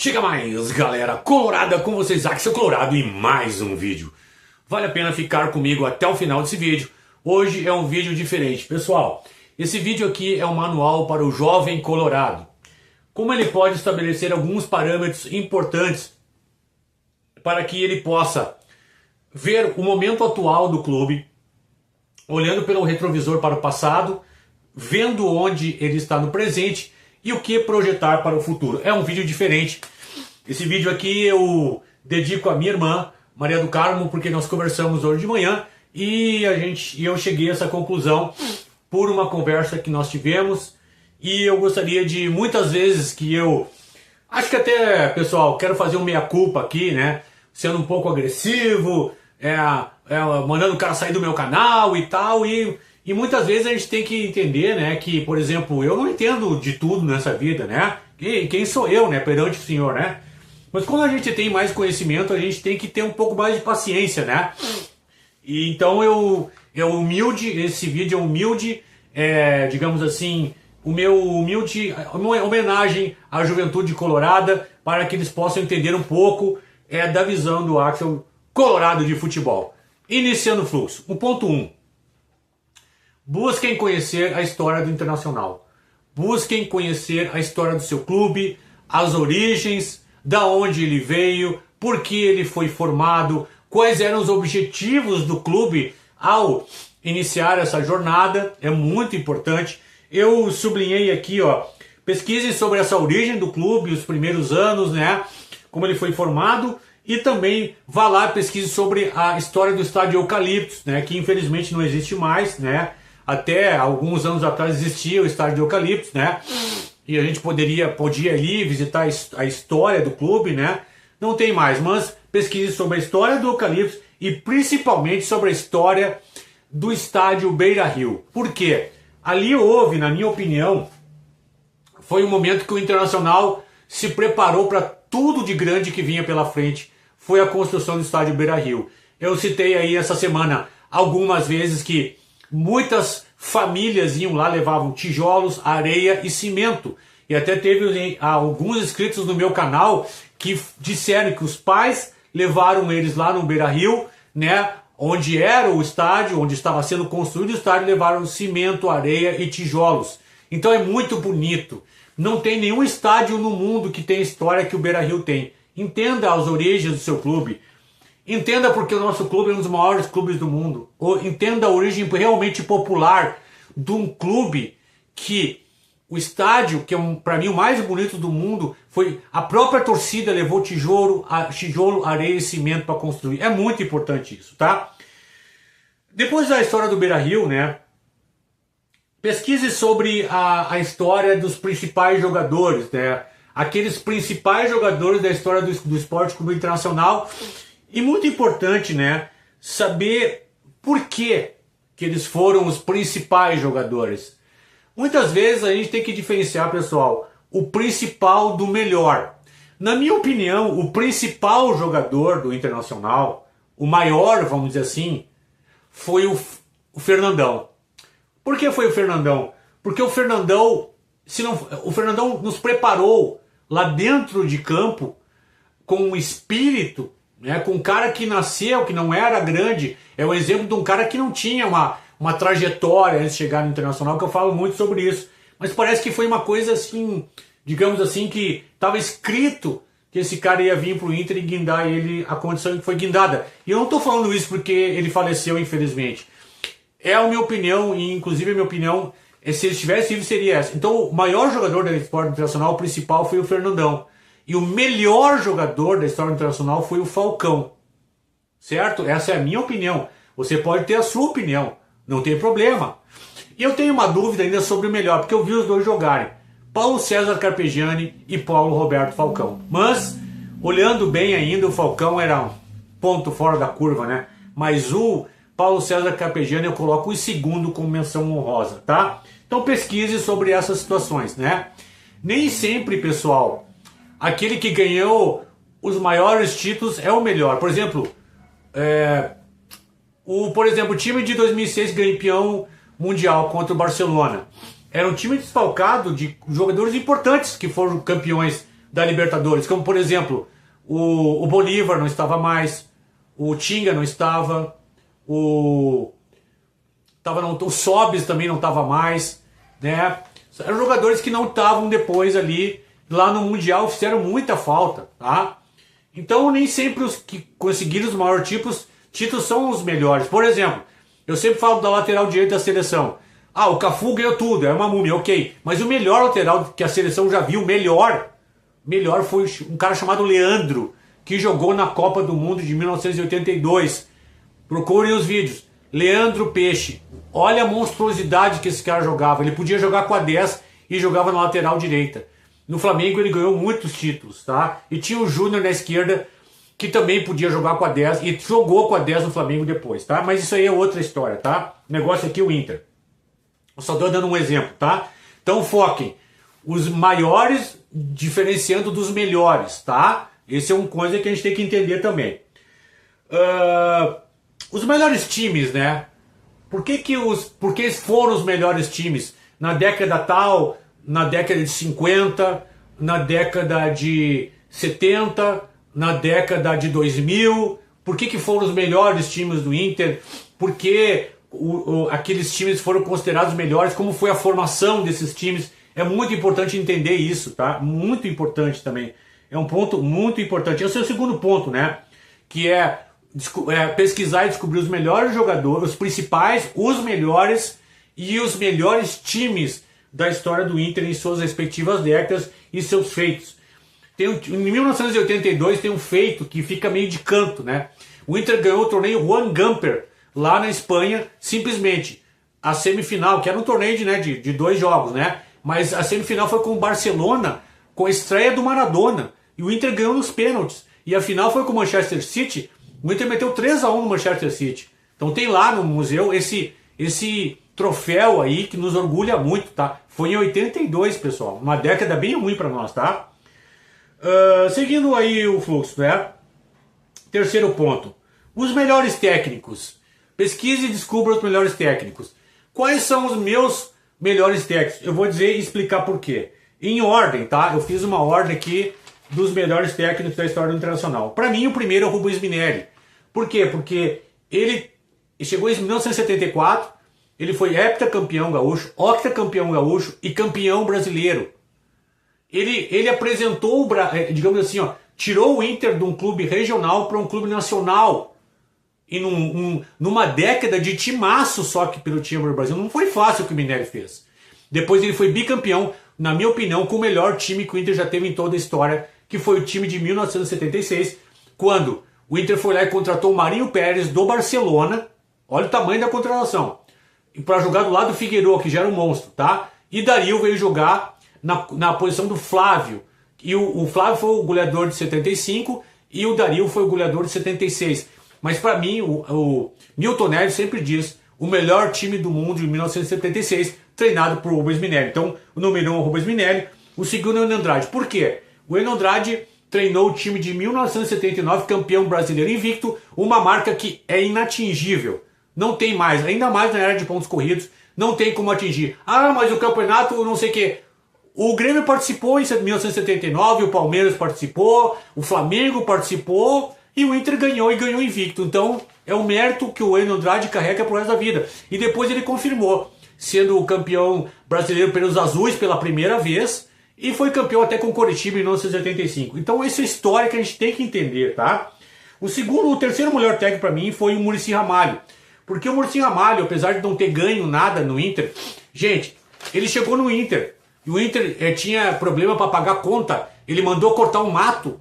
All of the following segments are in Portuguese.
Chega mais, galera colorada, com vocês, Axel Colorado, e mais um vídeo. Vale a pena ficar comigo até o final desse vídeo. Hoje é um vídeo diferente. Pessoal, esse vídeo aqui é um manual para o jovem colorado. Como ele pode estabelecer alguns parâmetros importantes para que ele possa ver o momento atual do clube, olhando pelo retrovisor para o passado, vendo onde ele está no presente e o que projetar para o futuro. É um vídeo diferente. Esse vídeo aqui eu dedico à minha irmã, Maria do Carmo, porque nós conversamos hoje de manhã e eu cheguei a essa conclusão por uma conversa que nós tivemos, e eu gostaria de, muitas vezes que eu... Acho que até, pessoal, quero fazer um meia-culpa aqui, né? Sendo um pouco agressivo, mandando o cara sair do meu canal e tal, e muitas vezes a gente tem que entender, né, que, por exemplo, eu não entendo de tudo nessa vida, né? Quem sou eu, né, perante o Senhor, né? Mas quando a gente tem mais conhecimento, a gente tem que ter um pouco mais de paciência, né? E então esse vídeo é humilde, digamos assim, uma homenagem à juventude colorada, para que eles possam entender um pouco da visão do Axel Colorado de futebol. Iniciando o fluxo. O ponto 1. Busquem conhecer a história do Internacional. Busquem conhecer a história do seu clube, as origens, da onde ele veio, por que ele foi formado, quais eram os objetivos do clube ao iniciar essa jornada. É muito importante. Eu sublinhei aqui, ó, pesquisem sobre essa origem do clube, os primeiros anos, né, como ele foi formado, e também vá lá pesquise sobre a história do estádio Eucaliptos, né, que infelizmente não existe mais, né. Até alguns anos atrás existia o estádio de Eucaliptos, né? E a gente podia ali visitar a história do clube, né? Não tem mais, mas pesquise sobre a história do Eucaliptos e principalmente sobre a história do estádio Beira-Rio. Por quê? Ali houve, na minha opinião, foi um momento que o Internacional se preparou para tudo de grande que vinha pela frente. Foi a construção do estádio Beira-Rio. Eu citei aí essa semana algumas vezes que muitas famílias iam lá, levavam tijolos, areia e cimento. E até teve alguns inscritos no meu canal que disseram que os pais levaram eles lá no Beira-Rio, né, onde era o estádio, onde estava sendo construído o estádio, levaram cimento, areia e tijolos. Então é muito bonito. Não tem nenhum estádio no mundo que tenha a história que o Beira-Rio tem. Entenda as origens do seu clube. Entenda porque o nosso clube é um dos maiores clubes do mundo. Ou entenda a origem realmente popular de um clube que o estádio, que é para mim o mais bonito do mundo, foi a própria torcida levou tijolo, areia e cimento para construir. É muito importante isso, tá? Depois da história do Beira-Rio, né? Pesquise sobre a história dos principais jogadores, né? Aqueles principais jogadores da história do Esporte Clube Internacional. E muito importante, né, saber por que eles foram os principais jogadores. Muitas vezes a gente tem que diferenciar, pessoal, o principal do melhor. Na minha opinião, o principal jogador do Internacional, o maior, vamos dizer assim, foi o Fernandão. Por que foi o Fernandão? Porque o Fernandão nos preparou lá dentro de campo com um espírito, né, com um cara que nasceu, que não era grande. É o exemplo de um cara que não tinha uma trajetória antes de chegar no Internacional, que eu falo muito sobre isso. Mas parece que foi uma coisa assim, digamos assim, que estava escrito que esse cara ia vir pro Inter e guindar ele, a condição que foi guindada. E eu não estou falando isso porque ele faleceu, infelizmente. É a minha opinião, e inclusive a minha opinião, se ele estivesse vivo, seria essa. Então o maior jogador do esporte internacional, o principal, foi o Fernandão. E o melhor jogador da história internacional foi o Falcão. Certo? Essa é a minha opinião. Você pode ter a sua opinião. Não tem problema. E eu tenho uma dúvida ainda sobre o melhor, porque eu vi os dois jogarem. Paulo César Carpegiani e Paulo Roberto Falcão. Mas, olhando bem ainda, o Falcão era um ponto fora da curva, né? Mas o Paulo César Carpegiani eu coloco em segundo como menção honrosa, tá? Então pesquise sobre essas situações, né? Nem sempre, pessoal, aquele que ganhou os maiores títulos é o melhor. Por exemplo, o time de 2006 campeão mundial contra o Barcelona. Era um time desfalcado de jogadores importantes que foram campeões da Libertadores, como por exemplo, o Bolívar não estava mais, o Tinga não estava, o Sobis também não estava mais, né? Eram jogadores que não estavam depois ali, lá no Mundial, fizeram muita falta, tá? Então nem sempre os que conseguiram os maiores títulos são os melhores. Por exemplo, eu sempre falo da lateral direita da seleção. Ah, o Cafu ganhou tudo, é uma múmia, ok. Mas o melhor lateral que a seleção já viu, melhor foi um cara chamado Leandro, que jogou na Copa do Mundo de 1982. Procurem os vídeos. Leandro Peixe. Olha a monstruosidade que esse cara jogava. Ele podia jogar com a 10 e jogava na lateral direita. No Flamengo ele ganhou muitos títulos, tá? E tinha o Júnior na esquerda, que também podia jogar com a 10 e jogou com a 10 no Flamengo depois, tá? Mas isso aí é outra história, tá? O negócio aqui é o Inter. Eu só estou dando um exemplo, tá? Então foquem. Os maiores diferenciando dos melhores, tá? Esse é uma coisa que a gente tem que entender também. Os melhores times, né? Por que foram os melhores times? Na década tal, na década de 50, na década de 70, na década de 2000. Por que foram os melhores times do Inter? Por que aqueles times foram considerados melhores? Como foi a formação desses times? É muito importante entender isso, tá? Muito importante também. É um ponto muito importante. Esse é o segundo ponto, né? Que é pesquisar e descobrir os melhores jogadores, os principais, os melhores e os melhores times da história do Inter em suas respectivas décadas e seus feitos. Em 1982 tem um feito que fica meio de canto, né? O Inter ganhou o torneio Juan Gamper lá na Espanha, simplesmente a semifinal, que era um torneio de 2 jogos, né? Mas a semifinal foi com o Barcelona, com a estreia do Maradona, e o Inter ganhou nos pênaltis. E a final foi com o Manchester City. O Inter meteu 3-1 no Manchester City. Então tem lá no museu esse troféu aí que nos orgulha muito, tá? Foi em 82, pessoal. Uma década bem ruim para nós, tá? Seguindo aí o fluxo, né? Terceiro ponto. Os melhores técnicos. Pesquise e descubra os melhores técnicos. Quais são os meus melhores técnicos? Eu vou dizer e explicar por quê. Em ordem, tá? Eu fiz uma ordem aqui dos melhores técnicos da história do Internacional. Para mim, o primeiro é o Rubens Minelli. Por quê? Porque ele chegou em 1974, ele foi heptacampeão gaúcho, octacampeão gaúcho e campeão brasileiro. Ele apresentou, digamos assim, ó, tirou o Inter de um clube regional para um clube nacional. E numa década de timaço só que pelo time do Brasil. Não foi fácil o que o Minelli fez. Depois ele foi bicampeão, na minha opinião, com o melhor time que o Inter já teve em toda a história, que foi o time de 1976, quando o Inter foi lá e contratou o Marinho Pérez do Barcelona. Olha o tamanho da contratação. Para jogar do lado do Figueiredo, que já era um monstro, tá? E Dario veio jogar na posição do Flávio. E o Flávio foi o goleador de 75 e o Dario foi o goleador de 76. Mas para mim, o Milton Neves sempre diz o melhor time do mundo de 1976, treinado por Rubens Minelli. Então, o número 1 é o Rubens Minelli, o segundo é o Enio Andrade. Por quê? O Enio Andrade treinou o time de 1979, campeão brasileiro invicto, uma marca que é inatingível. Não tem mais, ainda mais na era de pontos corridos, não tem como atingir. Ah, mas o campeonato não sei o quê. O Grêmio participou em 1979, o Palmeiras participou, o Flamengo participou e o Inter ganhou e ganhou invicto. Então é um mérito que o Enio Andrade carrega pro resto da vida. E depois ele confirmou, sendo o campeão brasileiro pelos azuis pela primeira vez e foi campeão até com o Coritiba em 1985. Então essa é a história que a gente tem que entender, tá? O terceiro melhor técnico para mim foi o Muricy Ramalho. Porque o Muricy Ramalho, apesar de não ter ganho nada no Inter, gente, ele chegou no Inter e o Inter tinha problema para pagar conta. Ele mandou cortar um mato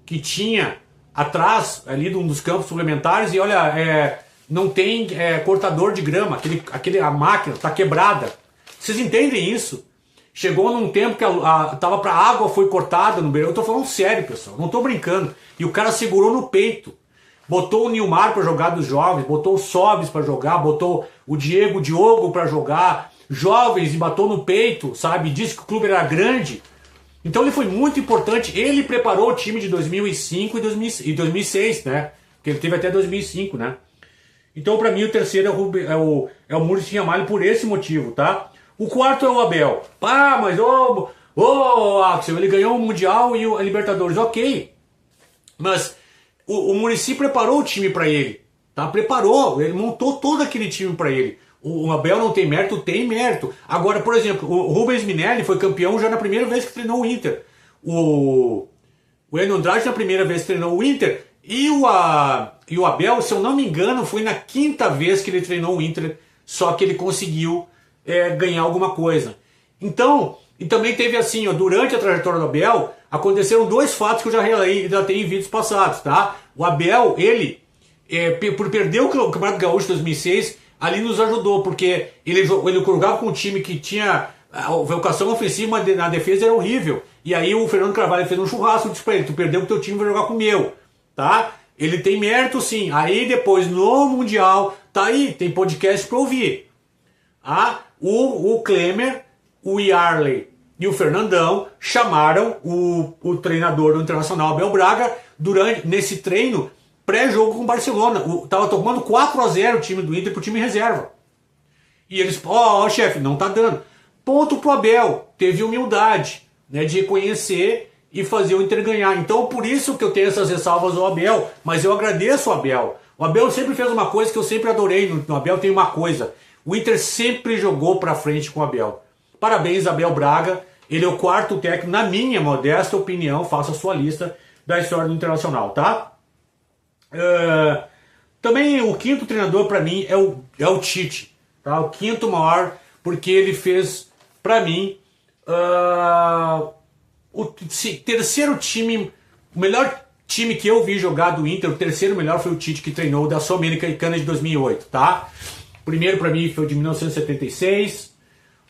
que tinha atrás ali de um dos campos suplementares e olha, não tem cortador de grama, a máquina está quebrada. Vocês entendem isso? Chegou num tempo que a água foi cortada no beirão. Eu tô falando sério, pessoal, não tô brincando. E o cara segurou no peito. Botou o Nilmar para jogar dos jovens, botou o Sobis para jogar, botou o Diogo para jogar, jovens, e botou no peito, sabe? Disse que o clube era grande. Então ele foi muito importante. Ele preparou o time de 2005 e 2006, né? Porque ele teve até 2005, né? Então para mim o terceiro é o Muricy Ramalho por esse motivo, tá? O quarto é o Abel. Ah, mas Ô, Axel, ele ganhou o Mundial e a Libertadores, ok. Mas o Muricy preparou o time para ele, tá? Preparou, ele montou todo aquele time para ele. O Abel não tem mérito? Tem mérito. Agora, por exemplo, o Rubens Minelli foi campeão já na primeira vez que treinou o Inter. O Enio Andrade na primeira vez que treinou o Inter. E o Abel, se eu não me engano, foi na quinta vez que ele treinou o Inter, só que ele conseguiu ganhar alguma coisa. Então, e também teve assim, ó, durante a trajetória do Abel, aconteceram dois fatos que eu já relatei em vídeos passados, tá? O Abel, ele, por perder o Campeonato Gaúcho de 2006, ali nos ajudou, porque ele jogava com um time que tinha a vocação ofensiva, mas na defesa era horrível. E aí o Fernando Carvalho fez um churrasco e disse pra ele, tu perdeu o teu time, vai jogar com o meu, tá? Ele tem mérito sim. Aí depois no Mundial, tá aí, tem podcast pra ouvir. O Klemer, o Yarley e o Fernandão chamaram o treinador do Internacional, Abel Braga, nesse treino pré-jogo com o Barcelona. Tava tomando 4-0 o time do Inter pro time reserva. E eles, chefe, não tá dando. Ponto pro Abel, teve humildade, né, de reconhecer e fazer o Inter ganhar. Então por isso que eu tenho essas ressalvas ao Abel, mas eu agradeço o Abel. O Abel sempre fez uma coisa que eu sempre adorei no Abel, tem uma coisa. O Inter sempre jogou pra frente com o Abel. Parabéns, Abel Braga. Ele é o quarto técnico, na minha modesta opinião, faça a sua lista da história do Internacional, tá? Também o quinto treinador para mim é o Tite, tá? O quinto maior, porque ele fez para mim o terceiro time, o melhor time que eu vi jogar do Inter, o terceiro melhor foi o Tite, que treinou da Sul-Americana de 2008, tá? O primeiro para mim foi de 1976,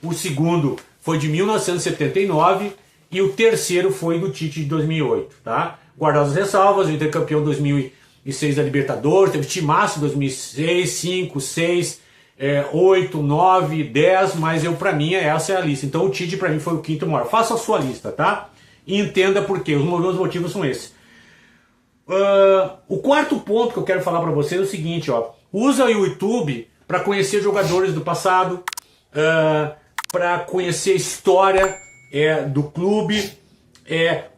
o segundo foi de 1979 e o terceiro foi do Tite de 2008, tá? Guardadas as ressalvas, o Inter campeão 2006 da Libertadores, teve timaço 2006, 5, 6, 8, 9, 10, mas pra mim essa é a lista. Então o Tite pra mim foi o quinto maior. Faça a sua lista, tá? E entenda por quê. Os meus motivos são esses. O quarto ponto que eu quero falar pra vocês é o seguinte, ó. Usa o YouTube pra conhecer jogadores do passado, para conhecer a história do clube,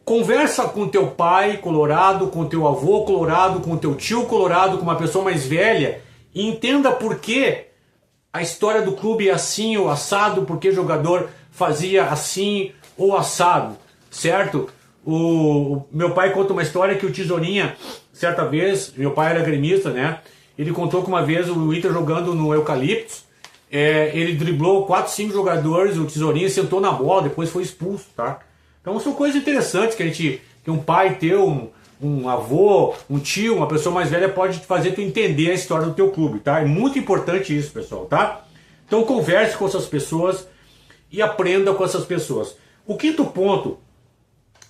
conversa com teu pai colorado, com teu avô colorado, com teu tio colorado, com uma pessoa mais velha, e entenda por que a história do clube é assim ou assado, porque o jogador fazia assim ou assado, certo? O meu pai conta uma história que o Tesourinha, certa vez, meu pai era gremista, né? Ele contou que uma vez o Inter jogando no Eucaliptos, ele driblou 4, 5 jogadores, o Tesourinha sentou na bola, depois foi expulso, tá? Então são coisas interessantes que um pai teu, um avô, um tio, uma pessoa mais velha pode fazer tu entender a história do teu clube, tá? É muito importante isso, pessoal, tá? Então converse com essas pessoas e aprenda com essas pessoas. O quinto ponto,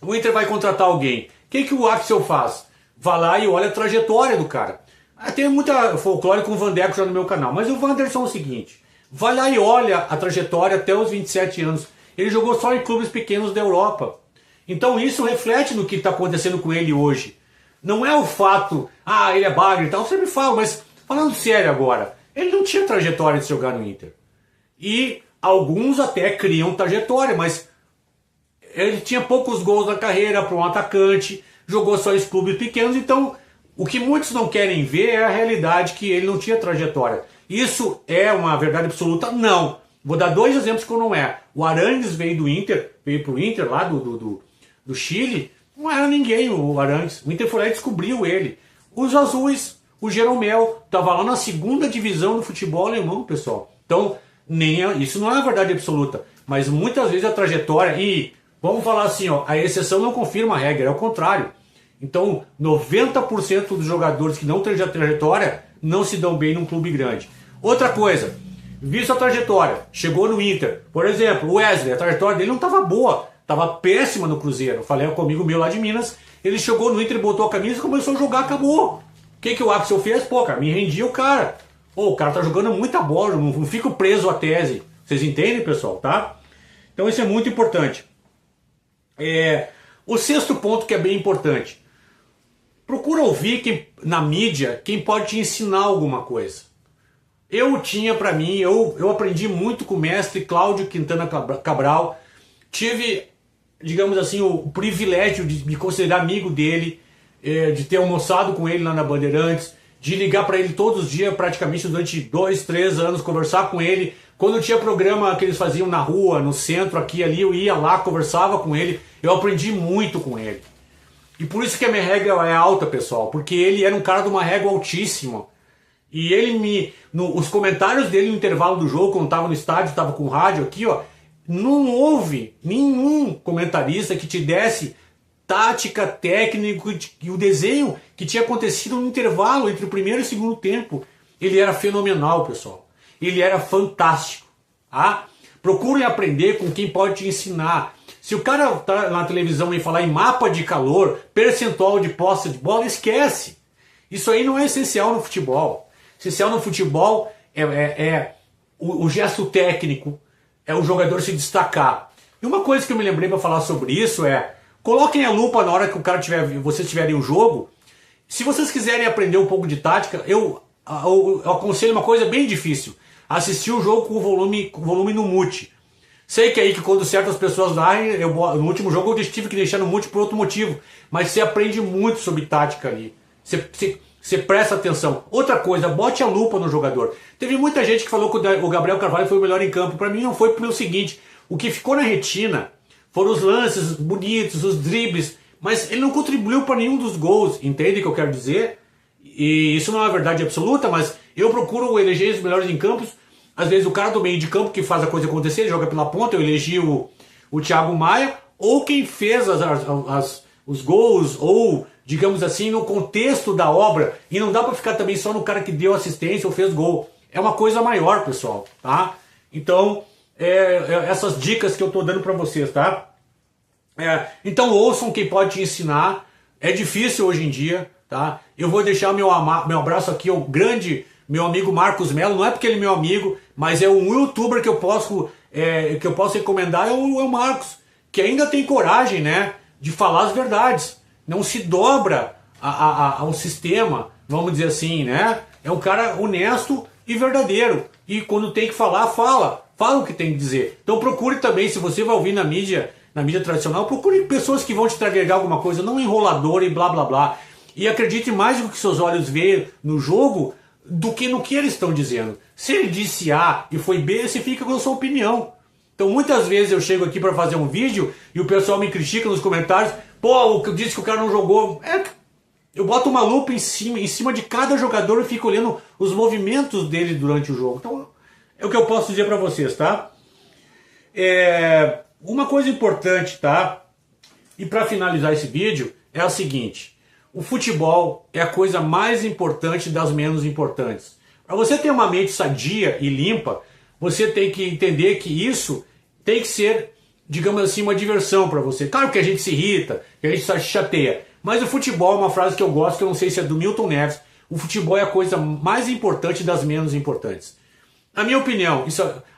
o Inter vai contratar alguém. O que o Axel faz? Vai lá e olha a trajetória do cara. Tem muita folclore com o Vandeco já no meu canal, mas o Wanderson é o seguinte, vai lá e olha a trajetória até os 27 anos. Ele jogou só em clubes pequenos da Europa. Então isso reflete no que está acontecendo com ele hoje. Não é o fato, ele é bagre e tal, eu sempre falo, mas falando sério agora, ele não tinha trajetória de jogar no Inter. E alguns até criam trajetória, mas ele tinha poucos gols na carreira para um atacante, jogou só em clubes pequenos, então o que muitos não querem ver é a realidade que ele não tinha trajetória. Isso é uma verdade absoluta? Não. Vou dar 2 exemplos que não é. O Arangues veio pro Inter lá do Chile, não era ninguém o Arangues. O Inter foi lá e descobriu ele. Os azuis, o Jeromel, estava lá na 2ª divisão do futebol alemão, pessoal. Então, isso não é uma verdade absoluta, mas muitas vezes a trajetória, e vamos falar assim, ó, a exceção não confirma a regra, é o contrário. Então, 90% dos jogadores que não têm trajetória não se dão bem num clube grande. Outra coisa, visto a trajetória, chegou no Inter, por exemplo, o Wesley, a trajetória dele não estava boa, estava péssima no Cruzeiro. Falei com um amigo meu lá de Minas, ele chegou no Inter, botou a camisa e começou a jogar, acabou. O que o Axel fez? Pô, cara, me rendia o cara. O cara tá jogando muita bola, não fico preso à tese. Vocês entendem, pessoal, tá? Então isso é muito importante. O 6º ponto que é bem importante. Procura ouvir na mídia quem pode te ensinar alguma coisa. Eu aprendi muito com o mestre Cláudio Quintana Cabral. Tive digamos assim, o privilégio de me considerar amigo dele, de ter almoçado com ele lá na Bandeirantes, de ligar para ele todos os dias, praticamente durante 2, 3 anos, conversar com ele. Quando tinha programa que eles faziam na rua, no centro, aqui e ali, eu ia lá, conversava com ele, eu aprendi muito com ele. E por isso que a minha régua é alta, pessoal, porque ele era um cara de uma régua altíssima. E ele os comentários dele no intervalo do jogo, quando estava no estádio, estava com o rádio aqui, ó, não houve nenhum comentarista que te desse tática, técnico e o desenho que tinha acontecido no intervalo entre o primeiro e o segundo tempo. Ele era fenomenal, pessoal. Ele era fantástico. Tá? Procurem aprender com quem pode te ensinar. Se o cara tá na televisão e falar em mapa de calor, percentual de posse de bola, esquece. Isso aí não é essencial no futebol. Essencial no futebol é o gesto técnico, é o jogador se destacar. E uma coisa que eu me lembrei para falar sobre isso é: coloquem a lupa na hora que vocês tiverem o jogo. Se vocês quiserem aprender um pouco de tática, eu aconselho uma coisa bem difícil: assistir o jogo com o volume no mute. Sei que aí que quando certas pessoas narram, no último jogo eu tive que deixar no mute por outro motivo, mas você aprende muito sobre tática ali. Você presta atenção. Outra coisa, bote a lupa no jogador. Teve muita gente que falou que o Gabriel Carvalho foi o melhor em campo. Para mim não foi pelo seguinte: o que ficou na retina foram os lances bonitos, os dribles, mas ele não contribuiu para nenhum dos gols. Entende o que eu quero dizer? E isso não é uma verdade absoluta, mas eu procuro eleger os melhores em campos. Às vezes o cara do meio de campo que faz a coisa acontecer, ele joga pela ponta. Eu elegi o Thiago Maia, ou quem fez os gols, ou digamos assim, no contexto da obra. E não dá para ficar também só no cara que deu assistência ou fez gol. É uma coisa maior, pessoal, tá? Então, essas dicas que eu tô dando para vocês, tá? Então ouçam quem pode te ensinar. É difícil hoje em dia, tá? Eu vou deixar meu abraço aqui ao meu amigo Marcos Melo. Não é porque ele é meu amigo, mas é um youtuber que eu posso recomendar, é o Marcos, que ainda tem coragem, né, de falar as verdades. Não se dobra ao sistema, vamos dizer assim, né? É um cara honesto e verdadeiro. E quando tem que falar, fala o que tem que dizer. Então procure também, se você vai ouvir na mídia tradicional, procure pessoas que vão te agregar alguma coisa, não enrolador e blá blá blá. E acredite mais no que seus olhos veem no jogo do que no que eles estão dizendo. Se ele disse A e foi B, você fica com a sua opinião. Então muitas vezes eu chego aqui para fazer um vídeo e o pessoal me critica nos comentários: pô, o que disse que o cara não jogou. Eu boto uma lupa em cima de cada jogador e fico olhando os movimentos dele durante o jogo. Então é o que eu posso dizer para vocês, tá? Uma coisa importante, tá? E para finalizar esse vídeo é a seguinte: o futebol é a coisa mais importante das menos importantes. Para você ter uma mente sadia e limpa, você tem que entender que isso tem que ser, digamos assim, uma diversão para você. Claro que a gente se irrita, que a gente se chateia, mas o futebol é uma frase que eu gosto, que eu não sei se é do Milton Neves: o futebol é a coisa mais importante das menos importantes. Na minha opinião,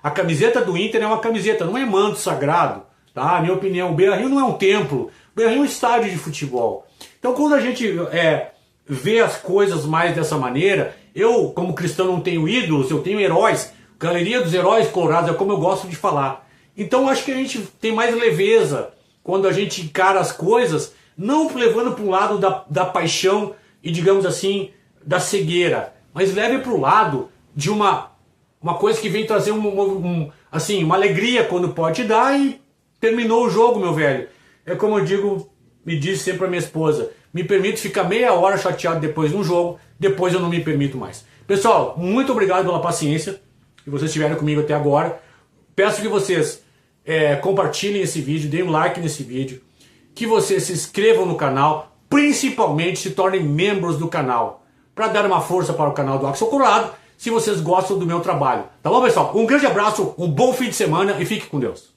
a camiseta do Inter é uma camiseta, não é manto sagrado, tá? Na minha opinião, o Beira-Rio não é um templo, o Beira-Rio é um estádio de futebol. Então quando a gente vê as coisas mais dessa maneira, eu como cristão não tenho ídolos, eu tenho heróis. Galeria dos Heróis Colorados é como eu gosto de falar. Então acho que a gente tem mais leveza quando a gente encara as coisas, não levando para um lado da paixão e, digamos assim, da cegueira, mas leve para o lado de uma coisa que vem trazer uma alegria quando pode dar. E terminou o jogo, meu velho. É como eu digo, me diz sempre a minha esposa: me permito ficar meia hora chateado depois de um jogo, depois eu não me permito mais. Pessoal, muito obrigado pela paciência que vocês estiveram comigo até agora. Peço que vocês compartilhem esse vídeo, deem um like nesse vídeo, que vocês se inscrevam no canal, principalmente se tornem membros do canal, para dar uma força para o canal do Axel Colorado, se vocês gostam do meu trabalho. Tá bom, pessoal? Um grande abraço, um bom fim de semana e fique com Deus.